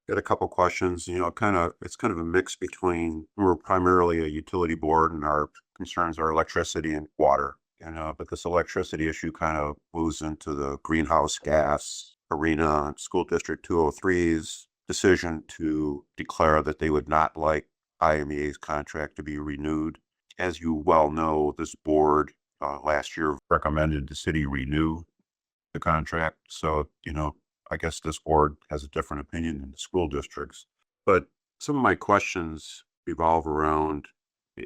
Got a couple questions, it's kind of a mix between, we're primarily a utility board and our concerns are electricity and water. But this electricity issue kind of moves into the greenhouse gas arena. School District 203's decision to declare that they would not like IMEA's contract to be renewed. As you well know, this board last year recommended the city renew the contract. So, I guess this board has a different opinion than the school districts. But some of my questions revolve around,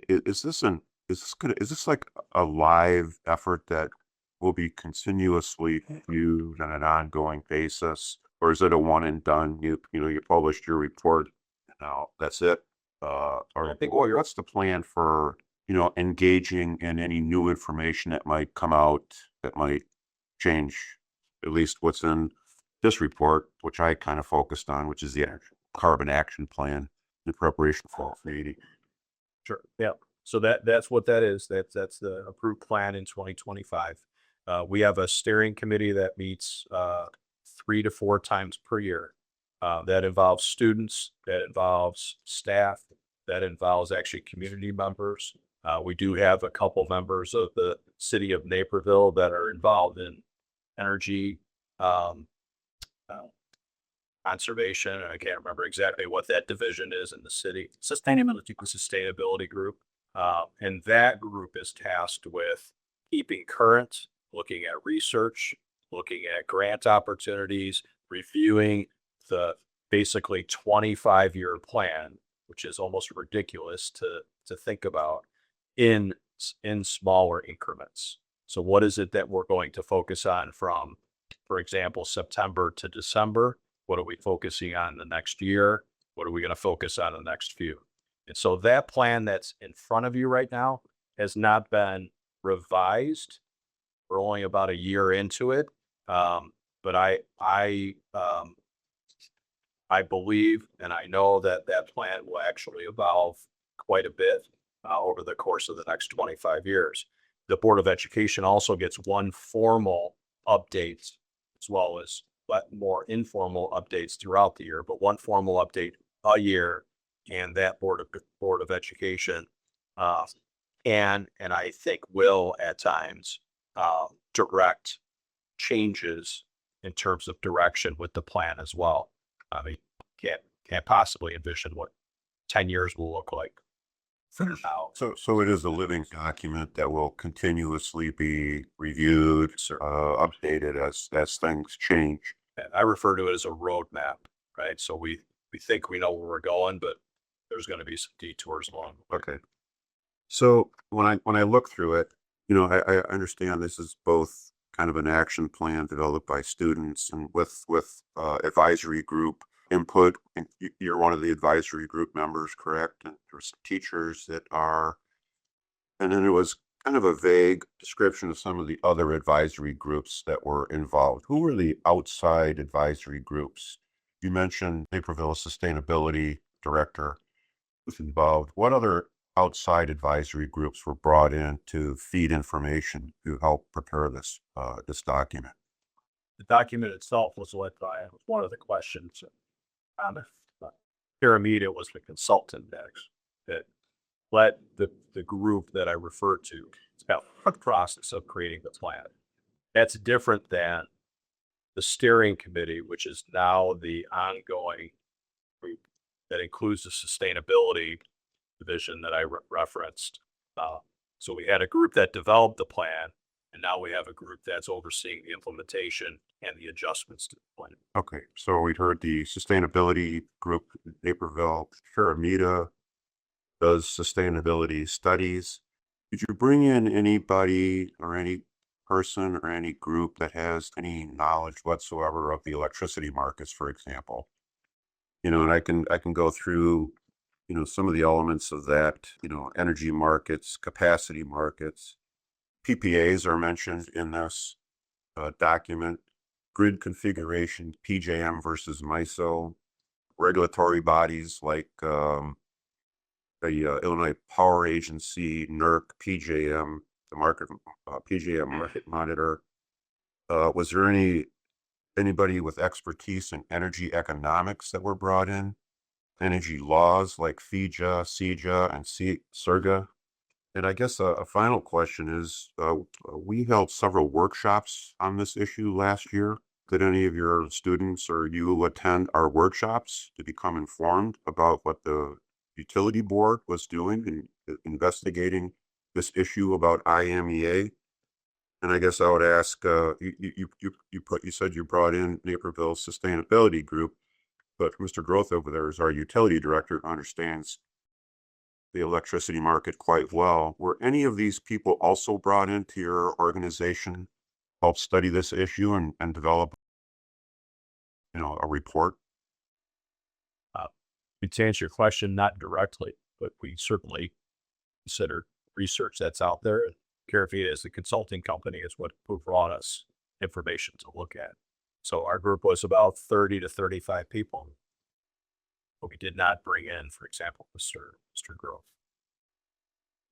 is this like a live effort that will be continuously viewed on an ongoing basis? Or is it a one and done? You published your report, now that's it. Or I think what's the plan for, engaging in any new information that might come out that might change at least what's in this report, which I kind of focused on, which is the carbon action plan in preparation for 80. Sure. Yeah. So that's what that is. That's the approved plan in 2025. We have a steering committee that meets 3 to 4 times per year. That involves students, that involves staff, that involves actually community members. We do have a couple members of the city of Naperville that are involved in energy conservation. I can't remember exactly what that division is in the city. Sustainability group. And that group is tasked with keeping current, looking at research, looking at grant opportunities, reviewing the basically 25-year plan, which is almost ridiculous to think about in smaller increments. So what is it that we're going to focus on from, for example, September to December? What are we focusing on the next year? What are we going to focus on in the next few? And so that plan that's in front of you right now has not been revised. We're only about a year into it. But I believe, and I know that that plan will actually evolve quite a bit over the course of the next 25 years. The Board of Education also gets one formal update as well as more informal updates throughout the year, but one formal update a year, and that Board of Education and I think will at times direct changes in terms of direction with the plan as well. I mean, can't possibly envision what 10 years will look like from now. So it is a living document that will continuously be reviewed, updated as things change. And I refer to it as a roadmap, right? So we think we know where we're going, but there's going to be some detours along the way. Okay. So when I look through it, I understand this is both kind of an action plan developed by students and with advisory group input. And you're one of the advisory group members, correct? And there's teachers that are, and then it was kind of a vague description of some of the other advisory groups that were involved. Who were the outside advisory groups? You mentioned Naperville Sustainability Director was involved. What other outside advisory groups were brought in to feed information to help prepare this document? The document itself was led by, one of the questions on the pyramid was the consultant that led the group that I referred to. It's about the process of creating the plan. That's different than the steering committee, which is now the ongoing group that includes the sustainability division that I referenced. So we had a group that developed the plan, and now we have a group that's overseeing the implementation and the adjustments to the plan. Okay, so we heard the sustainability group, Naperville, Pyramida does sustainability studies. Did you bring in anybody or any person or any group that has any knowledge whatsoever of the electricity markets, for example? And I can go through, some of the elements of that, energy markets, capacity markets. PPAs are mentioned in this document. Grid configuration, PJM versus MISO, regulatory bodies like the Illinois Power Agency, NERC, PJM, the PJM market monitor. Was there any anybody with expertise in energy economics that were brought in, energy laws like FIJA, CEJA, and CERGA. And I guess a final question is, we held several workshops on this issue last year. Did any of your students or you attend our workshops to become informed about what the utility board was doing in investigating this issue about IMEA? And I guess I would ask, you said you brought in Naperville Sustainability Group, but Mr. Groth over there is our utility director, understands the electricity market quite well. Were any of these people also brought into your organization, help study this issue and develop, a report? To answer your question, not directly, but we certainly consider research that's out there. Caravita as the consulting company is what who brought us information to look at. So our group was about 30 to 35 people. But we did not bring in, for example, Mr. Grove.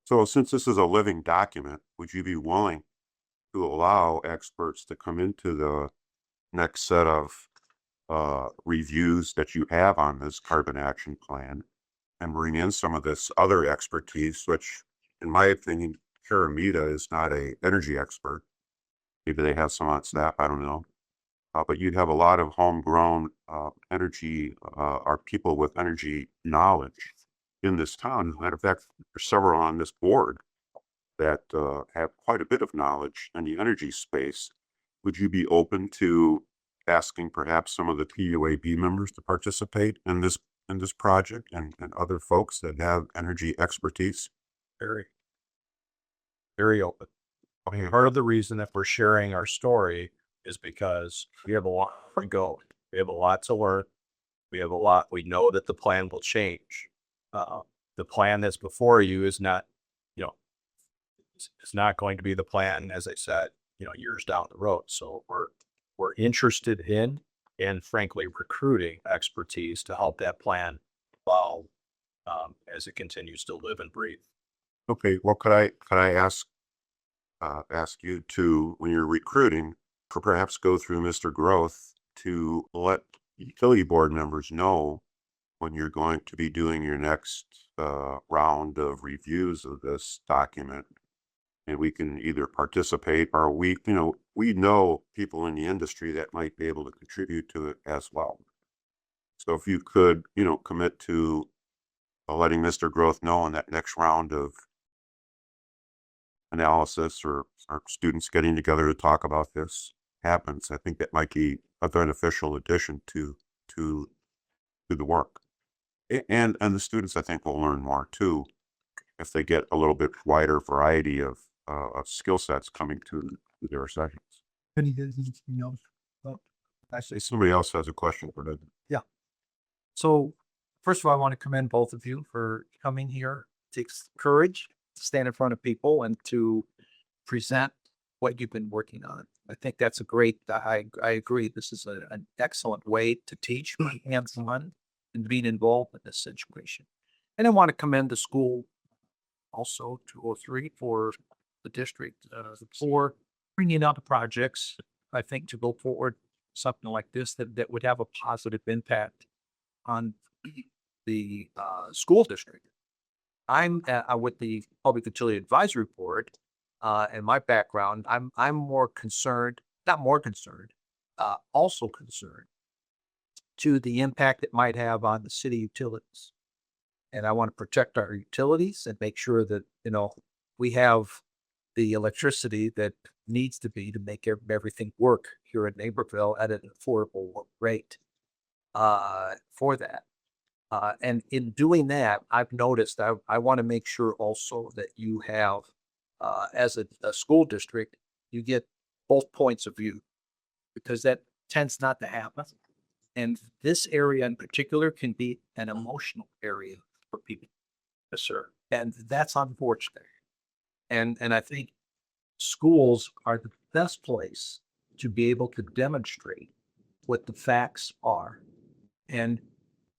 So since this is a living document, would you be willing to allow experts to come into the next set of reviews that you have on this carbon action plan and bring in some of this other expertise, which in my opinion, Caramita is not a energy expert. Maybe they have some on staff, I don't know. But you'd have a lot of homegrown energy or people with energy knowledge in this town. As a matter of fact, there's several on this board that have quite a bit of knowledge in the energy space. Would you be open to asking perhaps some of the PUAB members to participate in this project and other folks that have energy expertise? Very, very open. Okay. Part of the reason that we're sharing our story is because we have a lot to go. We have a lot to learn. We know that the plan will change. The plan that's before you is not, it's not going to be the plan, as I said, years down the road. So we're interested in, and frankly, recruiting expertise to help that plan evolve as it continues to live and breathe. Okay. Well, could I ask you to, when you're recruiting, to perhaps go through Mr. Groth to let utility board members know when you're going to be doing your next round of reviews of this document, and we can either participate or we know people in the industry that might be able to contribute to it as well. So if you could, commit to letting Mr. Groth know in that next round of analysis or students getting together to talk about this happens, I think that might be a beneficial addition to the work. And the students, I think, will learn more too if they get a little bit wider variety of skill sets coming to their sessions. Anything else? Actually, somebody else has a question for that. So first of all, I want to commend both of you for coming here. It takes courage to stand in front of people and to present what you've been working on. I think that's a great, I agree. This is an excellent way to teach hands-on and being involved in this situation. And I want to commend the school also, 203, for the district, for bringing out the projects, I think, to go forward, something like this that would have a positive impact on the school district. I'm with the Public Utility Advisory Board, and my background, I'm more concerned, not more concerned, also concerned to the impact it might have on the city utilities. And I want to protect our utilities and make sure that, we have the electricity that needs to be to make everything work here in Naperville at an affordable rate for that. And in doing that, I've noticed I want to make sure also that you have, as a school district, you get both points of view, because that tends not to happen. And this area in particular can be an emotional area for people. Yes, sir. And that's unfortunate. And I think schools are the best place to be able to demonstrate what the facts are. And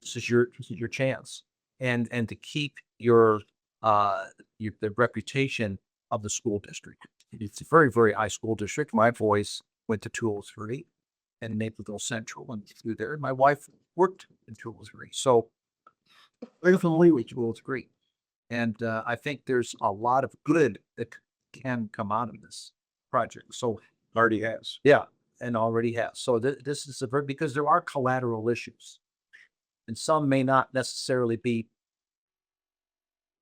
this is your chance. And to keep the reputation of the school district. It's a very, very high school district. My boys went to 203. in Naperville Central and through there. My wife worked in Jules Green, so very familiar with Jules Green. And I think there's a lot of good that can come out of this project. So Already has. yeah, and already has. So this is a very, because there are collateral issues. And some may not necessarily be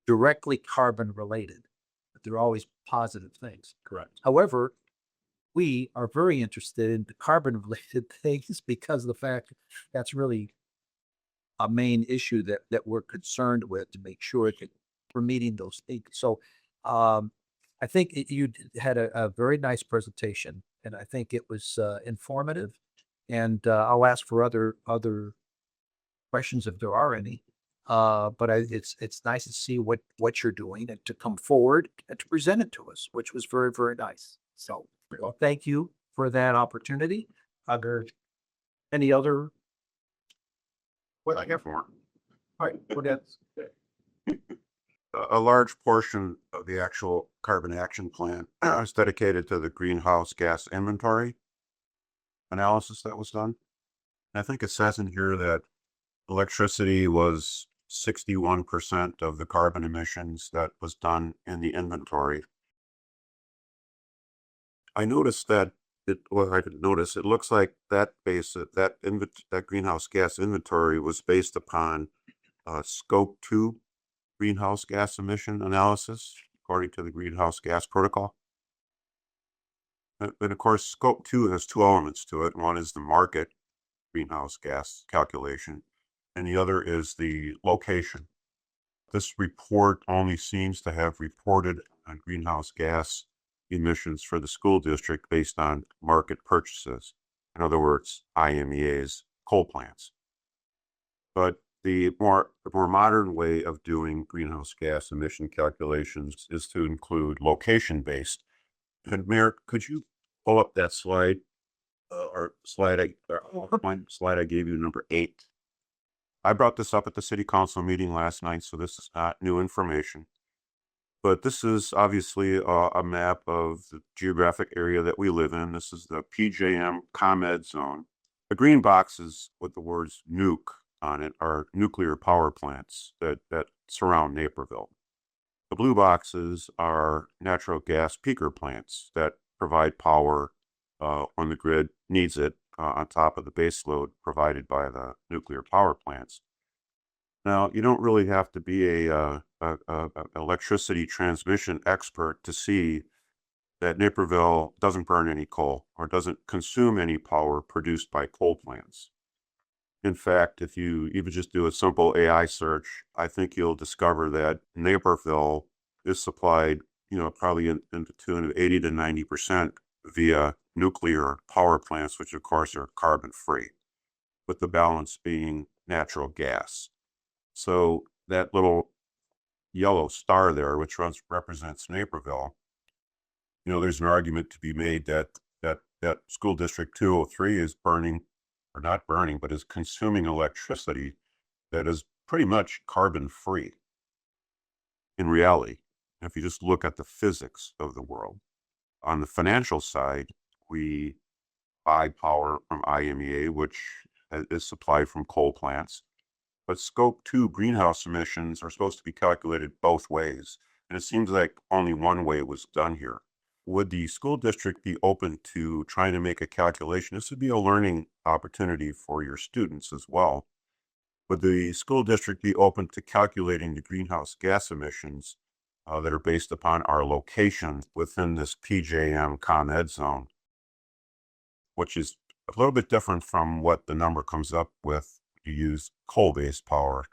directly carbon related, but they're always positive things. Correct. However, we are very interested in the carbon related things because of the fact that's really a main issue that we're concerned with to make sure that we're meeting those things. So I think you had a very nice presentation, and I think it was informative. And I'll ask for other questions if there are any. But it's nice to see what you're doing and to come forward and to present it to us, which was very, very nice. So thank you for that opportunity. Are there any other? What I got for All right, well, that's a large portion of the actual carbon action plan is dedicated to the greenhouse gas inventory analysis that was done. And I think it says in here that electricity was 61% of the carbon emissions that was done in the inventory. I noticed that it looks like that that greenhouse gas inventory was based upon scope 2 greenhouse gas emission analysis according to the greenhouse gas protocol. And of course, scope 2 has two elements to it. One is the market greenhouse gas calculation, and the other is the location. This report only seems to have reported on greenhouse gas emissions for the school district based on market purchases. In other words, IMEA's, coal plants. But the more modern way of doing greenhouse gas emission calculations is to include location-based. And Mayor, could you pull up that slide, slide I gave you, number 8? I brought this up at the city council meeting last night, so this is not new information. But this is obviously a map of the geographic area that we live in. This is the PJM ComEd zone. The green boxes with the words nuke on it are nuclear power plants that surround Naperville. The blue boxes are natural gas peaker plants that provide power when the grid needs it on top of the base load provided by the nuclear power plants. Now, you don't really have to be a electricity transmission expert to see that Naperville doesn't burn any coal or doesn't consume any power produced by coal plants. In fact, if you even just do a simple AI search, I think you'll discover that Naperville is supplied, probably in the tune of 80 to 90% via nuclear power plants, which of course are carbon free, with the balance being natural gas. So that little yellow star there, which represents Naperville, there's an argument to be made that school district 203 is burning, or not burning, but is consuming electricity that is pretty much carbon free in reality. If you just look at the physics of the world. On the financial side, we buy power from IMEA, which is supplied from coal plants. But scope 2 greenhouse emissions are supposed to be calculated both ways. And it seems like only one way was done here. Would the school district be open to trying to make a calculation? This would be a learning opportunity for your students as well. Would the school district be open to calculating the greenhouse gas emissions that are based upon our location within this PJM ComEd zone, which is a little bit different from what the number comes up with? You use coal-based power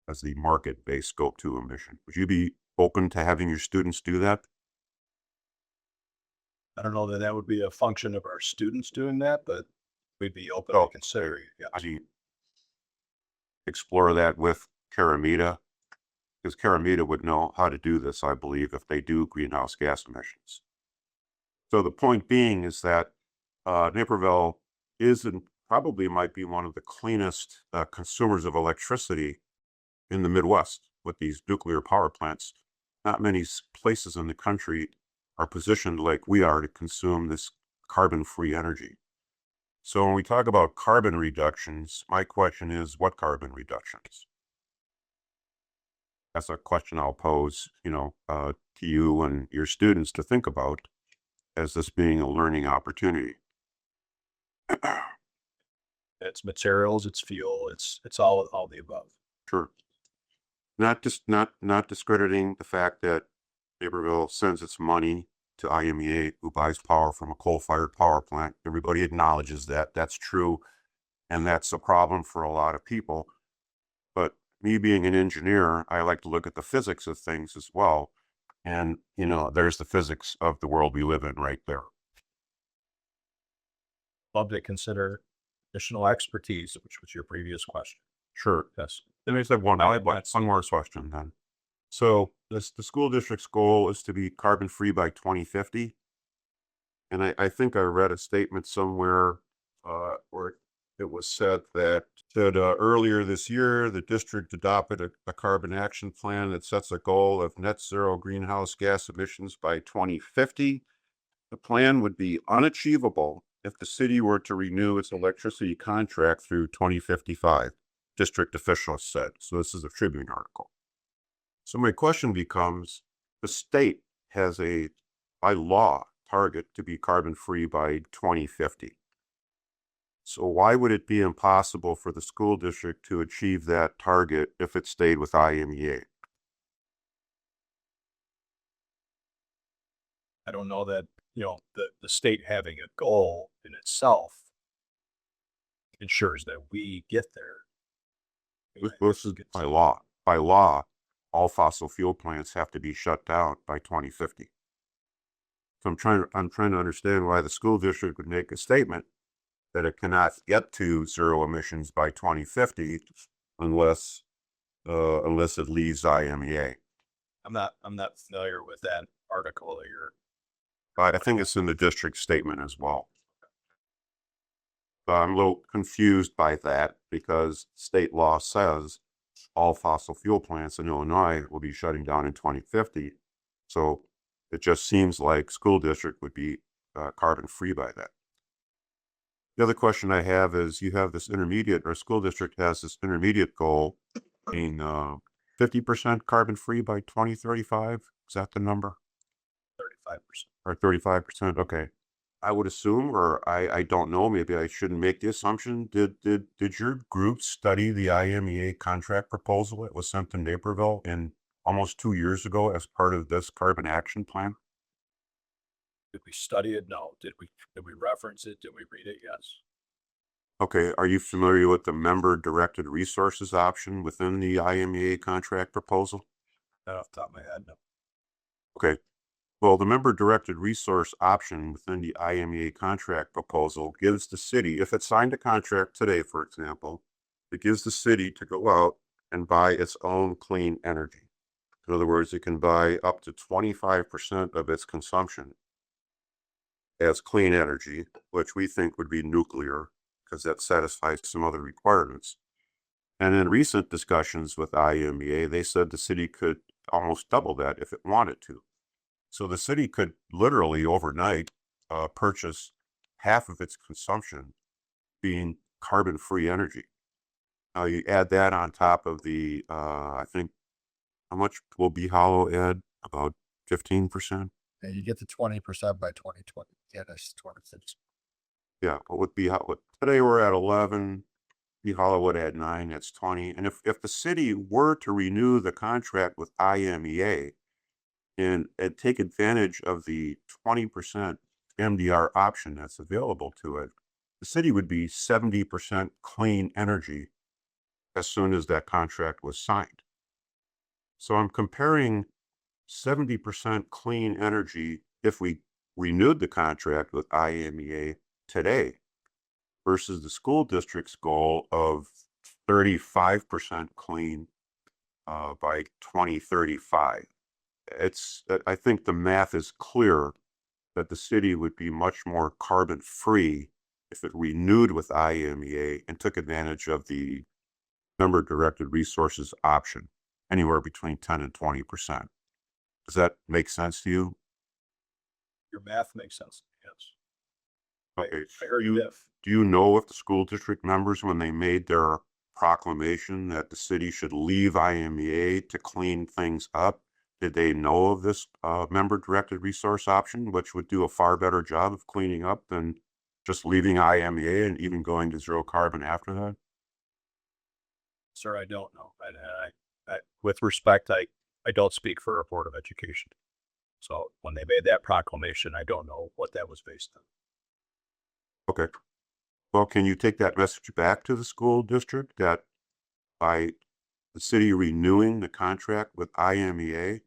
as the market-based scope 2 emission. Would you be open to having your students do that? I don't know that that would be a function of our students doing that, but we'd be open to considering it. Yeah. I mean, explore that with Caramita, because Caramita would know how to do this, I believe, if they do greenhouse gas emissions. So the point being is that Naperville is and probably might be one of the cleanest consumers of electricity in the Midwest with these nuclear power plants. Not many places in the country are positioned like we are to consume this carbon-free energy. So when we talk about carbon reductions, my question is, what carbon reductions? That's a question I'll pose, to you and your students to think about as this being a learning opportunity. It's materials, it's fuel, it's all the above. Sure. Not discrediting the fact that Naperville sends its money to IMEA, who buys power from a coal-fired power plant. Everybody acknowledges that. That's true. And that's a problem for a lot of people. But me being an engineer, I like to look at the physics of things as well. And, there's the physics of the world we live in right there. Love to consider additional expertise, which was your previous question. Sure. Yes. Then I said one more question then. So the school district's goal is to be carbon free by 2050. And I think I read a statement somewhere where it was said that earlier this year, the district adopted a carbon action plan that sets a goal of net zero greenhouse gas emissions by 2050. The plan would be unachievable if the city were to renew its electricity contract through 2055, district officials said. So this is a Tribune article. So my question becomes, the state has by law, target to be carbon free by 2050. So why would it be impossible for the school district to achieve that target if it stayed with IMEA? I don't know that, the state having a goal in itself ensures that we get there. This is by law. By law, all fossil fuel plants have to be shut down by 2050. So I'm trying to understand why the school district would make a statement that it cannot get to zero emissions by 2050 unless it leaves IMEA. I'm not familiar with that article that you're. I think it's in the district statement as well. I'm a little confused by that because state law says all fossil fuel plants in Illinois will be shutting down in 2050. So it just seems like school district would be carbon free by that. The other question I have is, you have this school district has this intermediate goal being 50% carbon free by 2035. Is that the number? 35%. Or 35%? Okay. I would assume, or I don't know, maybe I shouldn't make the assumption. Did your group study the IMEA contract proposal that was sent to Naperville in almost 2 years ago as part of this carbon action plan? Did we study it? No. Did we reference it? Did we read it? Yes. Okay. Are you familiar with the member directed resources option within the IMEA contract proposal? Not off the top of my head, no. Okay. Well, the member directed resource option within the IMEA contract proposal gives the city, if it signed a contract today, for example, it gives the city to go out and buy its own clean energy. In other words, it can buy up to 25% of its consumption as clean energy, which we think would be nuclear because that satisfies some other requirements. And in recent discussions with IMEA, they said the city could almost double that if it wanted to. So the city could literally overnight purchase half of its consumption being carbon-free energy. Now you add that on top of the, I think, how much will Be Hollow add? About 15%? And you get to 20% by 2020. Yeah, that's 26. Yeah, but with Be Hollow, today we're at 11. Be Hollow would add 9, that's 20. And if the city were to renew the contract with IMEA, and take advantage of the 20% MDR option that's available to it, the city would be 70% clean energy as soon as that contract was signed. So I'm comparing 70% clean energy if we renewed the contract with IMEA today versus the school district's goal of 35% clean by 2035. I think the math is clear that the city would be much more carbon free if it renewed with IMEA and took advantage of the member directed resources option, anywhere between 10 and 20%. Does that make sense to you? Your math makes sense. Yes. Okay, I heard if. do you know if the school district members, when they made their proclamation that the city should leave IMEA to clean things up, did they know of this member directed resource option, which would do a far better job of cleaning up than just leaving IMEA and even going to zero carbon after that? Sir, I don't know. With respect, I don't speak for a Board of Education. So when they made that proclamation, I don't know what that was based on. Okay. Well, can you take that message back to the school district that by the city renewing the contract with IMEA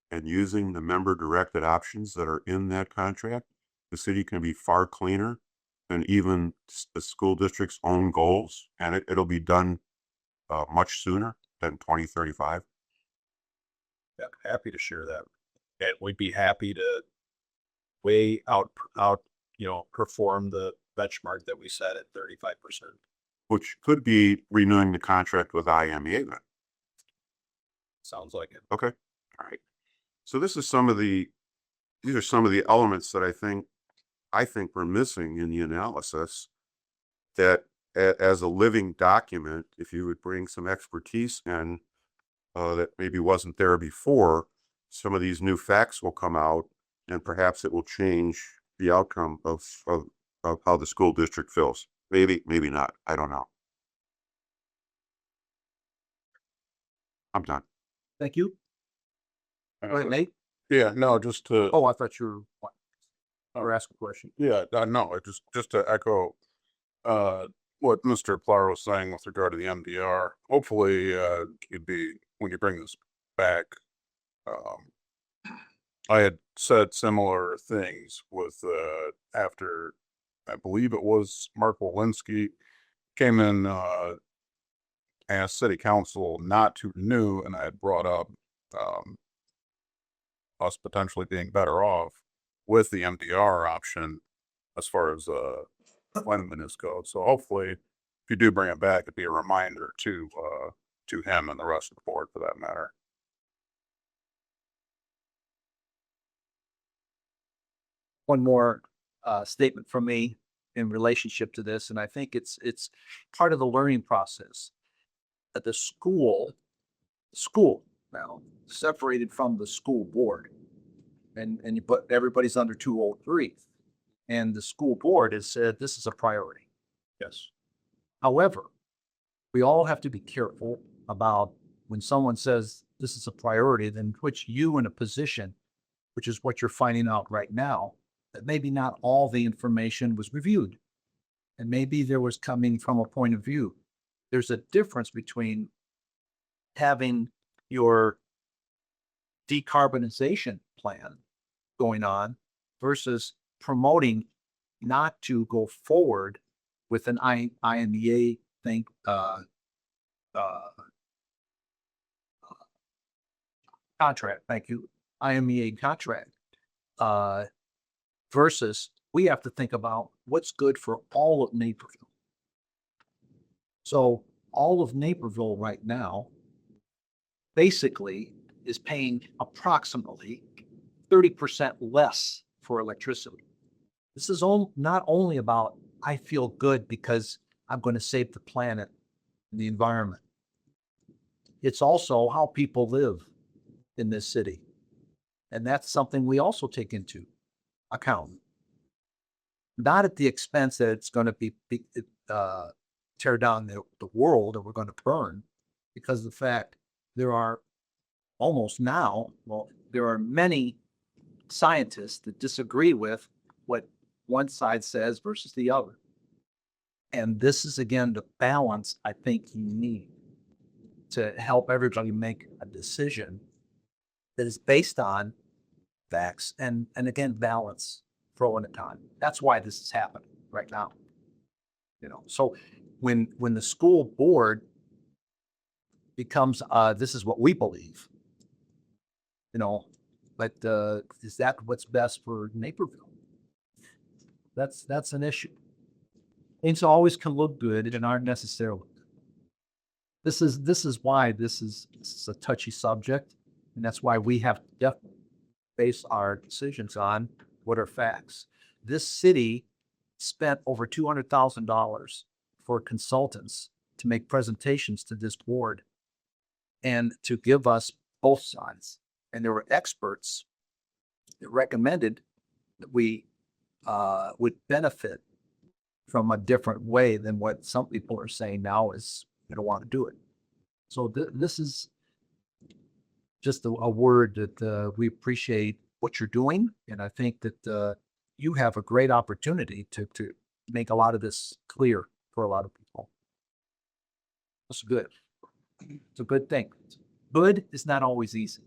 and using the member directed options that are in that contract, the city can be far cleaner than even the school district's own goals, and it'll be done much sooner than 2035. Yeah, happy to share that. And we'd be happy to way out, perform the benchmark that we set at 35%. Which could be renewing the contract with IMEA then. Sounds like it. Okay. All right. So these are some of the elements that I think we're missing in the analysis that as a living document, if you would bring some expertise in that maybe wasn't there before, some of these new facts will come out and perhaps it will change the outcome of how the school district feels. Maybe not. I don't know. I'm done. Thank you. Go ahead, Nate. Yeah, no, just to, Oh, I thought you were asking a question. yeah, no, just to echo, what Mr. Plar was saying with regard to the MDR, hopefully, when you bring this back, I had said similar things with, after, I believe it was Mark Walensky came in, asked city council not to renew, and I had brought up, us potentially being better off with the MDR option as far as cleanliness goes. So hopefully, if you do bring it back, it'd be a reminder to him and the rest of the board for that matter. One more statement from me in relationship to this, and I think it's part of the learning process. That the school now separated from the school board, and you put everybody's under 203, and the school board has said this is a priority. Yes. However, we all have to be careful about when someone says this is a priority, then puts you in a position, which is what you're finding out right now, that maybe not all the information was reviewed. And maybe there was coming from a point of view. There's a difference between having your decarbonization plan going on versus promoting not to go forward with an IMEA thing, contract. Thank you. IMEA contract, versus we have to think about what's good for all of Naperville. So all of Naperville right now basically is paying approximately 30% less for electricity. This is not only about, I feel good because I'm going to save the planet and the environment. It's also how people live in this city. And that's something we also take into account. Not at the expense that it's going to tear down the world and we're going to burn, because of the fact there are there are many scientists that disagree with what one side says versus the other. And this is, again, the balance I think you need to help everybody make a decision that is based on facts and again, balance, throwing it on. That's why this is happening right now. So when the school board becomes, this is what we believe, but is that what's best for Naperville? That's an issue. Things always can look good and aren't necessarily good. This is why this is a touchy subject, and that's why we have to definitely base our decisions on what are facts. This city spent over $200,000 for consultants to make presentations to this board and to give us both sides. And there were experts that recommended that we would benefit from a different way than what some people are saying now is they don't want to do it. So this is just a word that we appreciate what you're doing. And I think that you have a great opportunity to make a lot of this clear for a lot of people. That's good. It's a good thing. Good is not always easy.